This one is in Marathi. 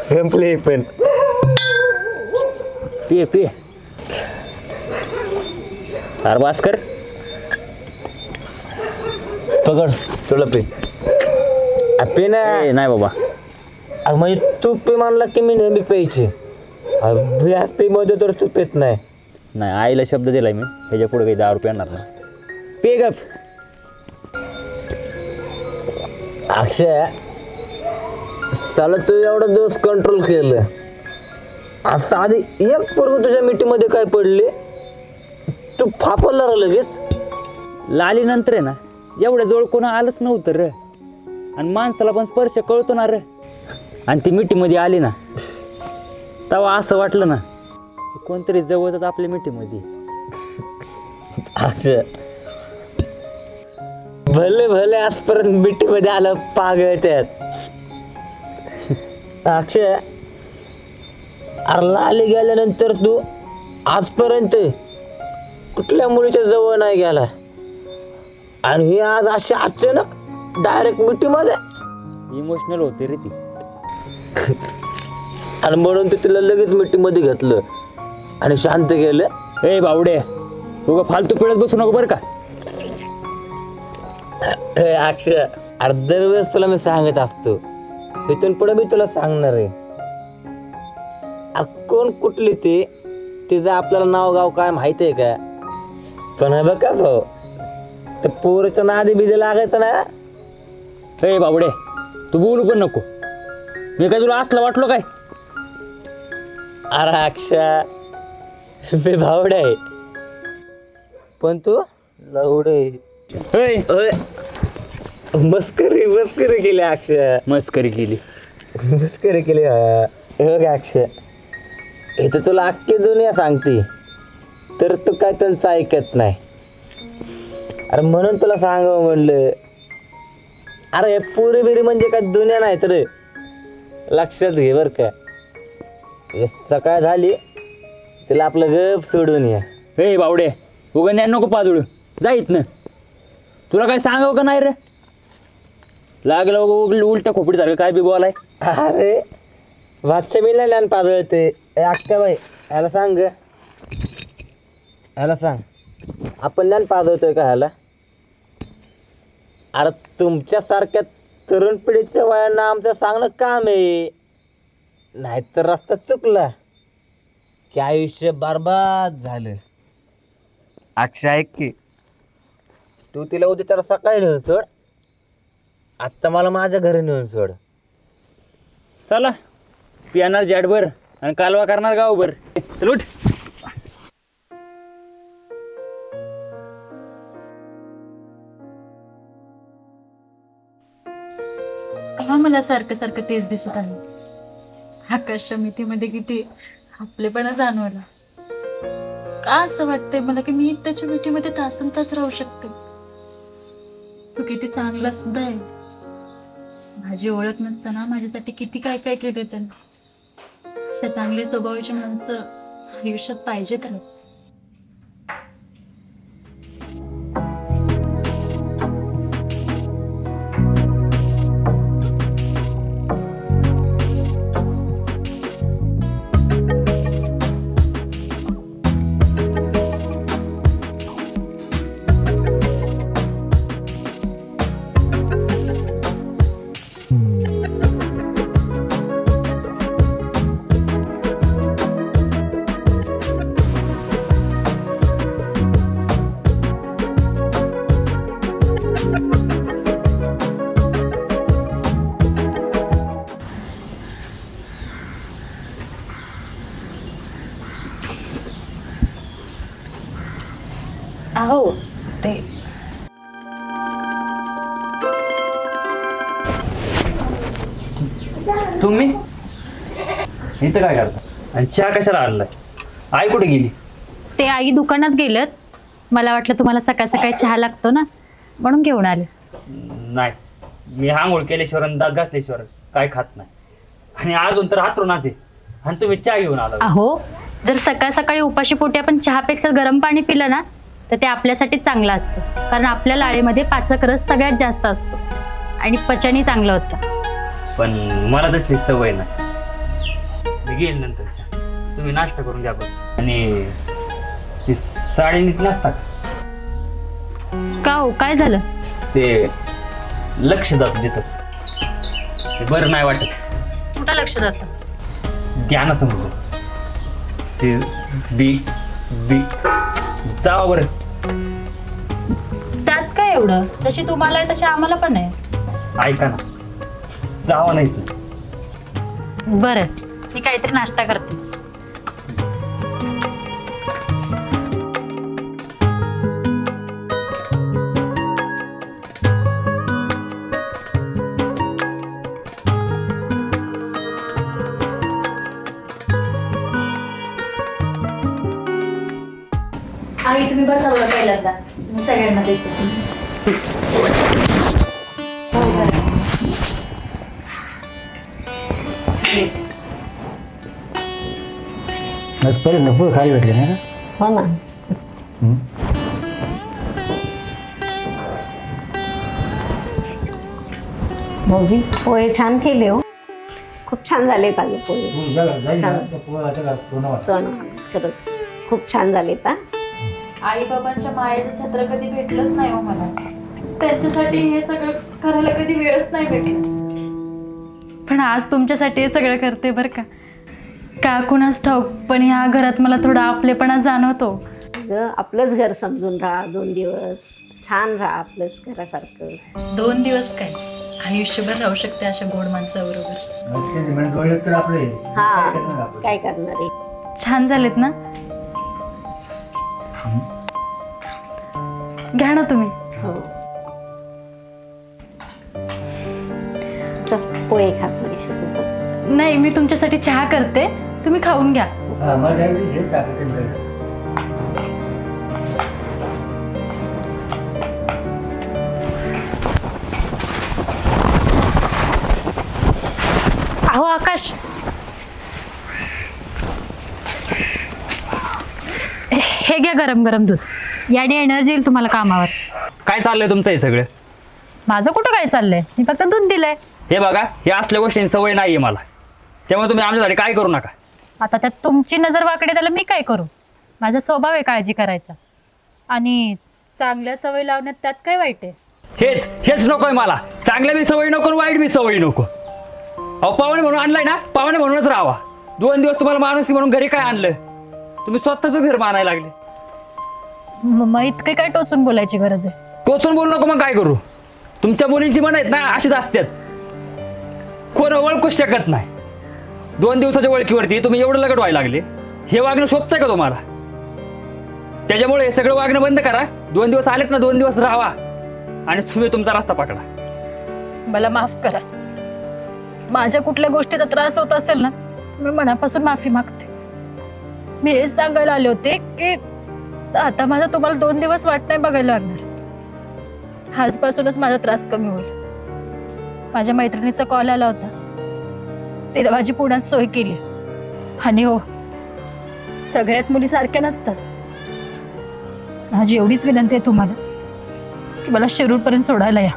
संपले पण पिये पिये अरे भास्कर पकड तुला पे पे नाही बाबा. अरे म्हणजे तू पे मानला की मी नेहमी प्यायचे पे मध्ये तर तू पेत नाही. नाही आईला शब्द दिलाय मी ह्याच्या पुढे काही 10 रुपये येणार ना. पे गप. अक्षय चला तू एवढा दिवस कंट्रोल केलं आता आधी एक पोरग तुझ्या मिठीमध्ये काय पडले तू फापरला लगेच. लाली नंतर आहे ना एवढ्या जवळ कोणा आलंच नव्हतं र आणि माणसाला पण स्पर्श कळतो ना र आणि ती मिठीमध्ये आली ना तेव्हा असं वाटलं ना कोणतरी जवळच आपल्या मिठीमध्ये. अक्षय भले भले आजपर्यंत मिठीमध्ये आलं पागळ त्यात. अक्षय अरे लाली गेल्यानंतर तू आजपर्यंत कुठल्या मुलीच्या जवळ नाही गेला आणि ही आज अशी अचानक डायरेक्ट मिठीमध्ये इमोशनल होते रे ती आणि म्हणून तू तिला लगेच मिठीमध्ये घेतलं आणि शांत केलं. ए बावडे तू फालतू पिळत बसू नको बरं का. अक्षय अर्धा वेळेस तुला मी सांगत असतो इथून पुढे मी तुला सांगणार आहे. कोण कुठली ती तिचं आपल्याला नाव गाव काय माहित आहे का पण बघा भाऊ तर पोरचं नादी बिजे लागायचं ना. ए बावडे तू बोलू पण नको मी काय तुला असलं वाटलो काय. अरे अक्षय मी भावडे आहे पण तू लवडे. मस्करी मस्करी केली अक्षय मस्करी केली मस्करी केली. बघ अक्षय इथं तुला अख्खी दुनिया सांगते तर तू काय त्यांचं ऐकत नाही. अरे म्हणून तुला सांगावं म्हणलं. अरे पुरी बिरी म्हणजे काय दुनिया नाही तर लक्षात घे बर का. सकाळ झाली तिला आपलं गप सोडून या. ए बावडे उगा ज्ञान नको पाजळू जाईत ना तुला काय सांगावं का नाही रे लागलं उलट्या खोपडी सारखं काय बी बोलाय. अरे बादशा मी नाही लहान पाजळते अक्का बाई ह्याला सांग ह्याला सांग आपण लहान पाजवतोय का ह्याला. अरे तुमच्यासारख्या तरुण पिढीच्या वयांना आमचं सांगणं काम आहे नाहीतर रस्ता चुकला की आयुष्य बरबाद झालं. अक्षय ऐक की तू तिला उद्या त्याला सकाळी नेऊन सोड आत्ता मला माझ्या घरी नेऊन सोड. चला पियाणार जॅटभर आणि कालवा करणार गावभर. चल उठ. का मला सारखं सारखं तेच दिसत आहे. आकाशच्या मिठीमध्ये किती आपलेपणा जाणवला. का असं वाटतंय मला की मी त्याच्या मिठीमध्ये तासन तास राहू शकते. तू किती चांगला सुद्धा आहे. माझी ओळख नसताना माझ्यासाठी किती काय काय केले त्यानं. अशा चांगल्या स्वभावाची माणसं आयुष्यात पाहिजेत रे. अहो ते तुम्ही इथं काय करता आणि चहा कशाला आणलाय. आई कुठे गेली. ते आई दुकानात गेलेत. मला वाटलं तुम्हाला सकाळ सकाळी चहा लागतो ना म्हणून घेऊन आले. नाही मी आंघोळ केल्याशिवाय आणि दात घासल्याशिवाय काय खात नाही आणि अजून तर हातरून आते आणि तुम्ही चहा घेऊन आला. अहो जर सकाळ सकाळी उपाशी पोटी आपण चहापेक्षा गरम पाणी पिलं ना तर ते आपल्यासाठी चांगलं असतं कारण आपल्या लाळेमध्ये पाचक रस सगळ्यात जास्त असतो आणि पचनही चांगलं होतं. पण मला तसली सवय नाही. मी घेईल नंतरच्या. तुम्ही नाश्ता करून घ्या बरं. आणि ती साडी नीट नसता का? का हो, काय झालं? ते लक्ष जातं तिथं. ते बरं नाही वाटत. कुठं लक्ष जातं? घ्या ना समजून. ते बी बी जावा बरं. त्यात काय एवढं? जशी तुम्हाला आहे तशी आम्हाला पण आहे. ऐका ना, जावा नाही तू. बरं, मी काहीतरी नाश्ता करते. आई तुम्ही बसा बरं पहिल्यांदा, मी सगळ्यांना देते. पहिले नफळ खाली भेटले ना. हो ना. भाऊजी पोहे छान केले हो. खूप छान झाले आलू पोहे. सोनं खरंच खूप छान झाले. आई बाबांच्या मायेचं छत्र कधी भेटलंच नाही हो मला. त्यांच्यासाठी हे सगळं करायला कधी वेळच नाही भेटला. पण आज तुमच्यासाठी हे सगळं करते बरं का. का कुणास ठाऊक, पण ह्या घरात मला थोडा आपलेपणा जाणवतो. आपलंच घर समजून राहा. 2 दिवस छान राहा आपलंच घरासारखं. 2 दिवस काय, आयुष्यभर राहू शकते अशा गोड माणसाबरोबर. हा, काय करणार आहे. छान झालेत ना. घ्या ना तुम्ही. हो, चल, पोहे खा थोडेसे. नाही, मी तुमच्यासाठी चहा करते, तुम्ही खाऊन घ्या. अहो आकाश, हे घ्या गरम गरम दूध. याने एनर्जी येईल तुम्हाला कामावर. काय चाललंय तुमचं हे सगळं? माझं कुठं काय चाललंय, मी फक्त दूध दिलंय. हे बघा, हे असल्या गोष्टींची सवय नाहीये मला. त्यामुळे तुम्ही आमच्यासाठी काय करू नका. आता त्यात तुमची नजर वाकडे त्याला मी काय करू. माझा स्वभाव आहे काळजी करायचा, आणि चांगल्या सवय लावण्यात त्यात काय वाईट आहे. हेच नकोय मला. चांगल्या बी सवयी नको, वाईट बी सवयी नको. अहो, पाहुणे म्हणून आणलाय ना, पाहुणे म्हणूनच राहावा. 2 दिवस तुम्हाला माणूस म्हणून घरी काय आणलं, तुम्ही स्वतःच घर मानायला लागले. मग इतके काय टोचून बोलायची गरज आहे. टोचून बोलू नको. मग काय करू. तुमच्या मुलींची मन आहेत ना अशीच असतात, कोण ओळखूच शकत नाही. 2 दिवसाच्या ओळखीवरती तुम्ही एवढं लगट व्हायला लागले. हे वागणं शोभतंय का तुम्हाला? त्याच्यामुळे हे सगळं वागणं बंद करा. 2 दिवस आलेत ना, 2 दिवस राहावा आणि तुम्ही तुमचा रस्ता पकडा. मला माफ करा. माझ्या कुठल्या गोष्टीचा त्रास होत असेल ना, मी मनापासून माफी मागते. मी हेच सांगायला आले होते की आता माझा तुम्हाला 2 दिवस वाट नाही बघायला लागणार. आजपासूनच माझा त्रास कमी होईल. माझ्या मैत्रिणीचा कॉल आला होता, तिने माझी पुण्यात सोय केली. आणि हो, सगळ्याच मुली सारख्या नसतात. माझी एवढीच विनंती आहे तुम्हाला की मला शिरूरपर्यंत सोडायला या.